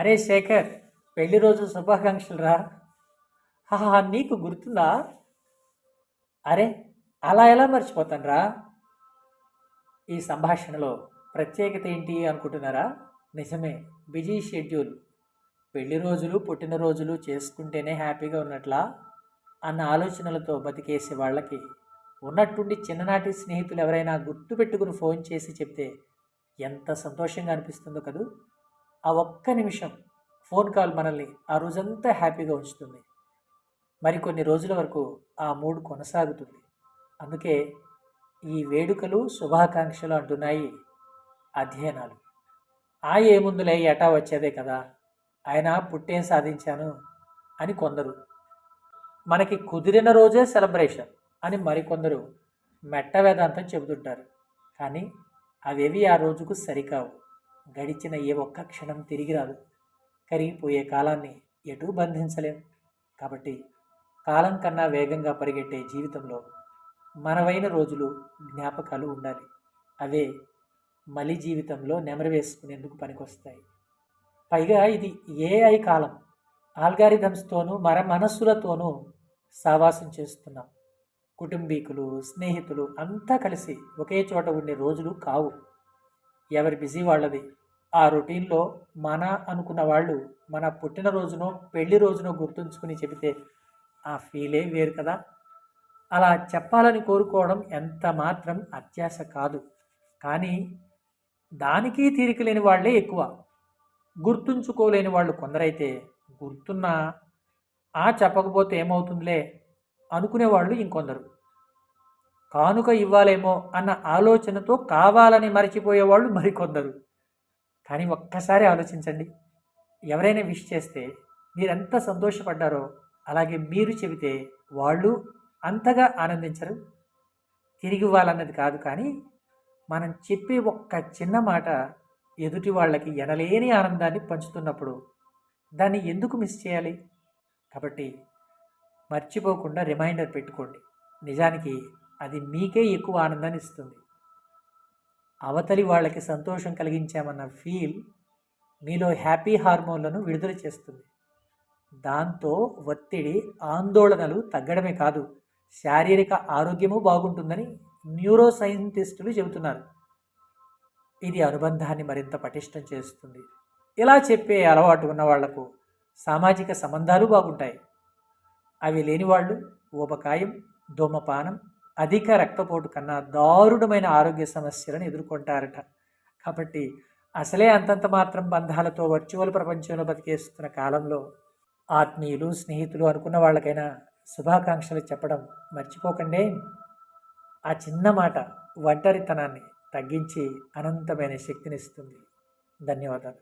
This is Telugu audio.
అరే శేఖర్, పెళ్లి రోజు శుభాకాంక్షలు రా. హాహా, నీకు గుర్తుందా? అరే, అలా ఎలా మర్చిపోతాను రా. ఈ సంభాషణలో ప్రత్యేకత ఏంటి అనుకుంటున్నారా? నిజమే, బిజీ షెడ్యూల్. పెళ్లి రోజులు పుట్టినరోజులు చేసుకుంటేనే హ్యాపీగా ఉన్నట్లా అన్న ఆలోచనలతో బతికేసే వాళ్ళకి ఉన్నట్టుండి చిన్ననాటి స్నేహితులు ఎవరైనా గుర్తు పెట్టుకుని ఫోన్ చేసి చెప్తే ఎంత సంతోషంగా అనిపిస్తుందో కదూ. ఆ ఒక్క నిమిషం ఫోన్ కాల్ మనల్ని ఆ రోజంతా హ్యాపీగా ఉంచుతుంది. మరికొన్ని రోజుల వరకు ఆ మూడ్ కొనసాగుతుంది. అందుకే ఈ వేడుకలు శుభాకాంక్షలు అంటున్నాయి అధ్యయనాలు. ఏముందులే, ఎటా వచ్చేదే కదా, ఆయన పుట్టేం సాధించాను అని కొందరు, మనకి కుదిరిన రోజే సెలబ్రేషన్ అని మరికొందరు మెట్ట వేదాంతం చెబుతుంటారు. కానీ అవేవి ఆ రోజుకు సరికావు. గడిచిన ఏ ఒక్క క్షణం తిరిగి రాదు. కరిగిపోయే కాలాన్ని ఎటూ బంధించలేం. కాబట్టి కాలం కన్నా వేగంగా పరిగెట్టే జీవితంలో మనవైన రోజులు, జ్ఞాపకాలు ఉండాలి. అవే మలి జీవితంలో నెమరు వేసుకునేందుకు పనికొస్తాయి. పైగా ఇది ఏఐ కాలం. ఆల్గారిథమ్స్తోనూ మనస్సులతోనూ సావాసం చేస్తున్నాం. కుటుంబీకులు, స్నేహితులు అంతా కలిసి ఒకే చోట ఉండే రోజులు కావు. ఎవరి బిజీ వాళ్ళది. ఆ రొటీన్లో మన అనుకున్న వాళ్ళు మన పుట్టినరోజునో పెళ్లి రోజునో గుర్తుంచుకుని చెబితే ఆ ఫీలే వేరు కదా. అలా చెప్పాలని కోరుకోవడం ఎంత మాత్రం అత్యాశ కాదు. కానీ దానికి తీరిక లేని వాళ్ళే ఎక్కువ. గుర్తుంచుకోలేని వాళ్ళు కొందరైతే గుర్తున్నా చెప్పకపోతే ఏమవుతుందిలే అనుకునేవాళ్ళు ఇంకొందరు. కానుక ఇవ్వాలేమో అన్న ఆలోచనతో కావాలని మర్చిపోయేవాళ్ళు మరికొందరు. కానీ ఒక్కసారి ఆలోచించండి, ఎవరైనా విష్ చేస్తే మీరెంత సంతోషపడ్డారో అలాగే మీరు చెబితే వాళ్ళు అంతగా ఆనందించరు. తిరిగి ఇవ్వాలన్నది కాదు, కానీ మనం చెప్పే ఒక్క చిన్న మాట ఎదుటి వాళ్ళకి ఎనలేని ఆనందాన్ని పంచుతున్నప్పుడు దాన్ని ఎందుకు మిస్ చేయాలి? కాబట్టి మర్చిపోకుండా రిమైండర్ పెట్టుకోండి. నిజానికి అది మీకే ఎక్కువ ఆనందాన్ని ఇస్తుంది. అవతలి వాళ్ళకి సంతోషం కలిగించామన్న ఫీల్ మీలో హ్యాపీ హార్మోన్లను విడుదల చేస్తుంది. దాంతో ఒత్తిడి, ఆందోళనలు తగ్గడమే కాదు, శారీరక ఆరోగ్యము బాగుంటుందని న్యూరో సైంటిస్టులు చెబుతున్నారు. ఇది అనుబంధాన్ని మరింత పటిష్టం చేస్తుంది. ఇలా చెప్పే అలవాటు ఉన్న వాళ్లకు సామాజిక సంబంధాలు బాగుంటాయి. అవి లేని వాళ్ళు ఊబకాయం, ధూమపానం, అధిక రక్తపోటు కన్నా దారుణమైన ఆరోగ్య సమస్యలను ఎదుర్కొంటారట. కాబట్టి అసలే అంతంత మాత్రం బంధాలతో వర్చువల్ ప్రపంచంలో బతికేస్తున్న కాలంలో ఆత్మీయులు, స్నేహితులు అనుకున్న వాళ్ళకైనా శుభాకాంక్షలు చెప్పడం మర్చిపోకండి. ఆ చిన్న మాట ఒంటరితనాన్ని తగ్గించి అనంతమైన శక్తినిస్తుంది. ధన్యవాదాలు.